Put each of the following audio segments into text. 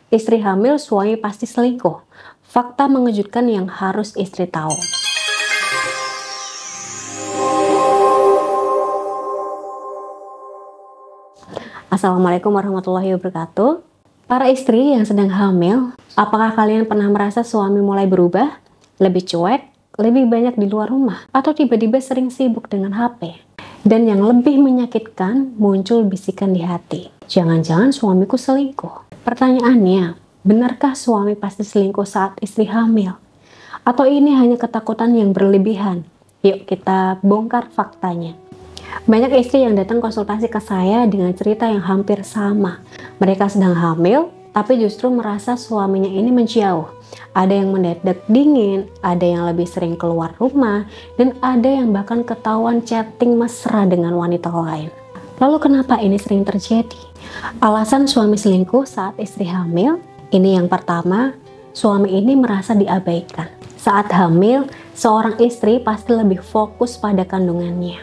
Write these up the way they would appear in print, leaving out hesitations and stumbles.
Istri hamil, suami pasti selingkuh. Fakta mengejutkan yang harus istri tahu. Assalamualaikum warahmatullahi wabarakatuh. Para istri yang sedang hamil, apakah kalian pernah merasa suami mulai berubah? Lebih cuek, lebih banyak di luar rumah, atau tiba-tiba sering sibuk dengan HP? Dan yang lebih menyakitkan, muncul bisikan di hati. Jangan-jangan suamiku selingkuh. Pertanyaannya, benarkah suami pasti selingkuh saat istri hamil? Atau ini hanya ketakutan yang berlebihan? Yuk kita bongkar faktanya. Banyak istri yang datang konsultasi ke saya dengan cerita yang hampir sama. Mereka sedang hamil, tapi justru merasa suaminya ini menjauh. Ada yang mendadak dingin, ada yang lebih sering keluar rumah, dan ada yang bahkan ketahuan chatting mesra dengan wanita lain. Lalu kenapa ini sering terjadi? Alasan suami selingkuh saat istri hamil, ini yang pertama, suami ini merasa diabaikan. Saat hamil, seorang istri pasti lebih fokus pada kandungannya.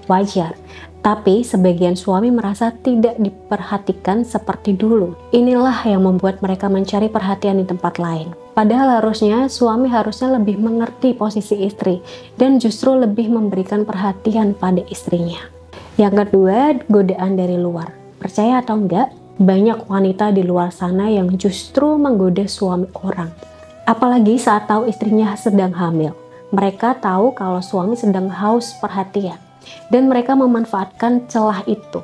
Wajar, tapi sebagian suami merasa tidak diperhatikan seperti dulu. Inilah yang membuat mereka mencari perhatian di tempat lain. Padahal suami harusnya lebih mengerti posisi istri dan justru lebih memberikan perhatian pada istrinya. Yang kedua, godaan dari luar. Percaya atau enggak, banyak wanita di luar sana yang justru menggoda suami orang. Apalagi saat tahu istrinya sedang hamil. Mereka tahu kalau suami sedang haus perhatian, dan mereka memanfaatkan celah itu.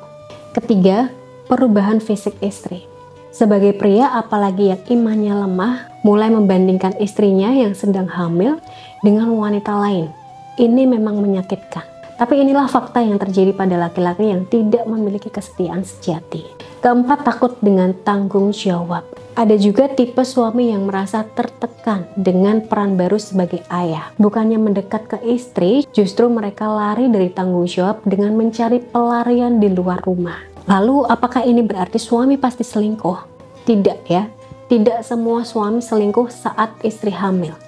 Ketiga, perubahan fisik istri. Sebagai pria, apalagi yang imannya lemah, mulai membandingkan istrinya yang sedang hamil dengan wanita lain. Ini memang menyakitkan. Tapi inilah fakta yang terjadi pada laki-laki yang tidak memiliki kesetiaan sejati. Keempat, takut dengan tanggung jawab. Ada juga tipe suami yang merasa tertekan dengan peran baru sebagai ayah. Bukannya mendekat ke istri, justru mereka lari dari tanggung jawab dengan mencari pelarian di luar rumah. Lalu, apakah ini berarti suami pasti selingkuh? Tidak ya, tidak semua suami selingkuh saat istri hamil.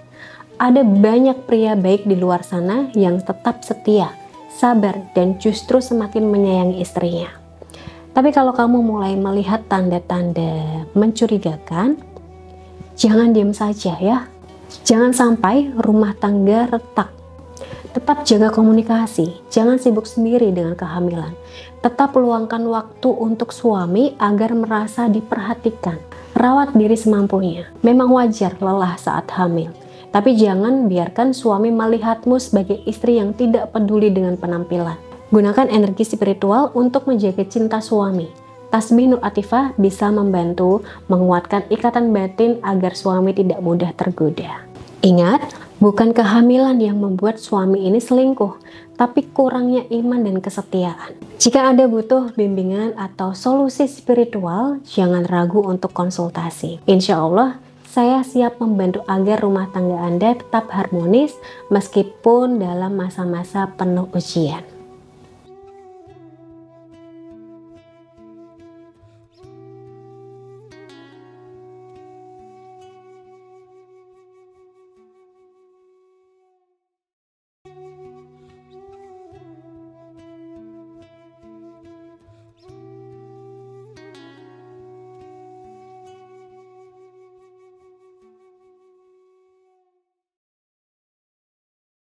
Ada banyak pria baik di luar sana yang tetap setia, sabar, dan justru semakin menyayangi istrinya. Tapi kalau kamu mulai melihat tanda-tanda mencurigakan, jangan diam saja ya. Jangan sampai rumah tangga retak. Tetap jaga komunikasi, jangan sibuk sendiri dengan kehamilan. Tetap luangkan waktu untuk suami agar merasa diperhatikan. Rawat diri semampunya. Memang wajar lelah saat hamil. Tapi jangan biarkan suami melihatmu sebagai istri yang tidak peduli dengan penampilan. Gunakan energi spiritual untuk menjaga cinta suami. Tasbih Nur Atifah bisa membantu menguatkan ikatan batin agar suami tidak mudah tergoda. Ingat, bukan kehamilan yang membuat suami ini selingkuh, tapi kurangnya iman dan kesetiaan. Jika Anda butuh bimbingan atau solusi spiritual, jangan ragu untuk konsultasi. Insya Allah, saya siap membantu agar rumah tangga Anda tetap harmonis meskipun dalam masa-masa penuh ujian.